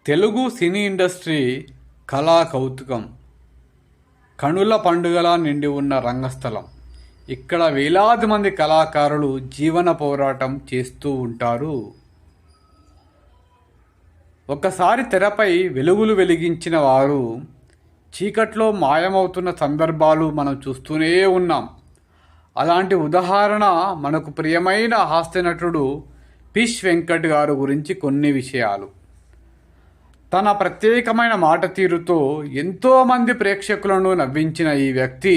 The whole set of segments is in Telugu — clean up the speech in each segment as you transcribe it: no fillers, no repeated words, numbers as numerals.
తెలుగు సినీ ఇండస్ట్రీ కళా కౌతుకం, కనుల పండుగలా నిండి ఉన్న రంగస్థలం. ఇక్కడ వేలాది మంది కళాకారులు జీవన పోరాటం చేస్తూ ఉంటారు. ఒకసారి తెరపై వెలుగులు వెలిగించిన వారు చీకట్లో మాయమవుతున్న సందర్భాలు మనం చూస్తూనే ఉన్నాం. అలాంటి ఉదాహరణ మనకు ప్రియమైన హాస్యనటుడు పిష్ వెంకట్ గారు గురించి కొన్ని విషయాలు. తన ప్రత్యేకమైన మాట తీరుతో ఎంతోమంది ప్రేక్షకులను నవ్వించిన ఈ వ్యక్తి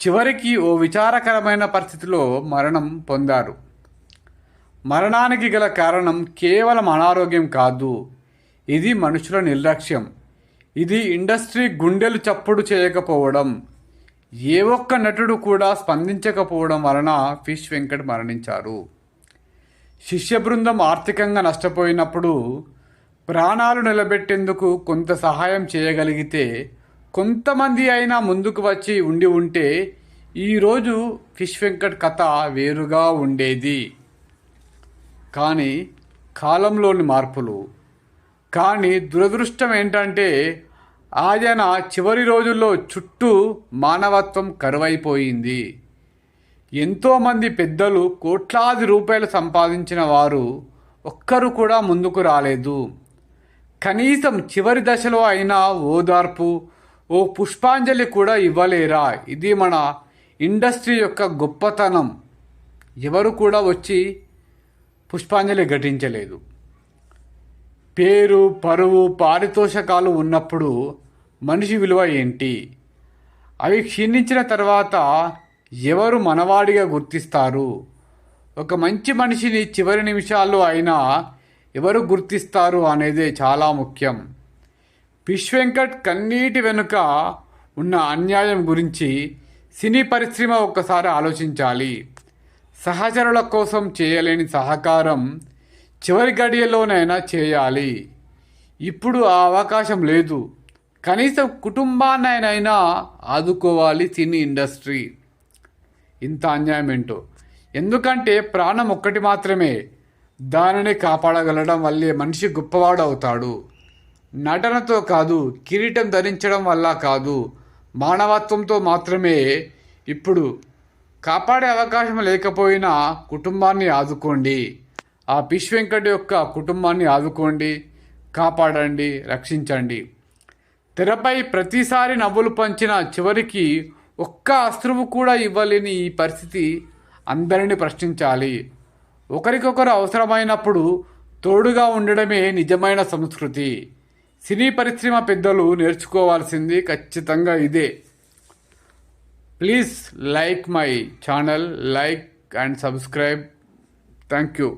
చివరికి ఓ విచారకరమైన పరిస్థితిలో మరణం పొందారు. మరణానికి గల కారణం కేవలం అనారోగ్యం కాదు, ఇది మనుషుల నిర్లక్ష్యం. ఇది ఇండస్ట్రీ గుండెలు చప్పుడు చేయకపోవడం, ఏ ఒక్క నటుడు కూడా స్పందించకపోవడం వలన పిష్ వెంకట్ మరణించారు. శిష్య బృందం ఆర్థికంగా నష్టపోయినప్పుడు ప్రాణాలు నిలబెట్టేందుకు కొంత సహాయం చేయగలిగితే, కొంతమంది అయినా ముందుకు వచ్చి ఉంటే ఈరోజు పిష్ వెంకట్ కథ వేరుగా ఉండేది. కానీ కాలంలోని మార్పులు. కానీ దురదృష్టం ఏంటంటే ఆయన చివరి రోజుల్లో చుట్టూ మానవత్వం కరువైపోయింది. ఎంతోమంది పెద్దలు కోట్లాది రూపాయలు సంపాదించిన వారు ఒక్కరు కూడా ముందుకు రాలేదు. కనీసం చివరి దశలో అయినా ఓదార్పు, ఓ పుష్పాంజలి కూడా ఇవ్వలేరా? ఇది మన ఇండస్ట్రీ యొక్క గొప్పతనం. ఎవరు కూడా వచ్చి పుష్పాంజలి ఘటించలేదు. పేరు, పరువు, పారితోషకాలు ఉన్నప్పుడు మనిషి విలువ ఏంటి? అవి క్షీణించిన తర్వాత ఎవరు మనవాడిగా గుర్తిస్తారు? ఒక మంచి మనిషిని చివరి నిమిషాల్లో అయినా ఎవరు గుర్తిస్తారు అనేదే చాలా ముఖ్యం. పిష్ వెంకట్ కన్నీటి వెనుక ఉన్న అన్యాయం గురించి సినీ పరిశ్రమ ఒక్కసారి ఆలోచించాలి. సహచరుల కోసం చేయలేని సహకారం చివరి గడియలోనైనా చేయాలి. ఇప్పుడు ఆ అవకాశం లేదు. కనీసం కుటుంబాన్నైనా ఆదుకోవాలి సినీ ఇండస్ట్రీ. ఇంత అన్యాయం ఏంటో. ఎందుకంటే ప్రాణం ఒక్కటి మాత్రమే, దానిని కాపాడగలడం వల్లే మనిషి గొప్పవాడు అవుతాడు. నటనతో కాదు, కిరీటం ధరించడం వల్ల కాదు, మానవత్వంతో మాత్రమే. ఇప్పుడు కాపాడే అవకాశం లేకపోయినా కుటుంబాన్ని ఆదుకోండి. ఆ పిష్ వెంకట్ యొక్క కుటుంబాన్ని ఆదుకోండి, కాపాడండి, రక్షించండి. తెరపై ప్రతిసారి నవ్వులు పంచిన చివరికి ఒక్క అశ్రువు కూడా ఇవ్వలేని ఈ పరిస్థితి అందరినీ ప్రశ్నించాలి. ఒకరికొకరు అవసరమైనప్పుడు తోడుగా ఉండడమే నిజమైన సంస్కృతి. సినీ పరిశ్రమ పెద్దలు నేర్చుకోవాల్సింది ఖచ్చితంగా ఇదే. Please like my channel, like and subscribe. Thank you.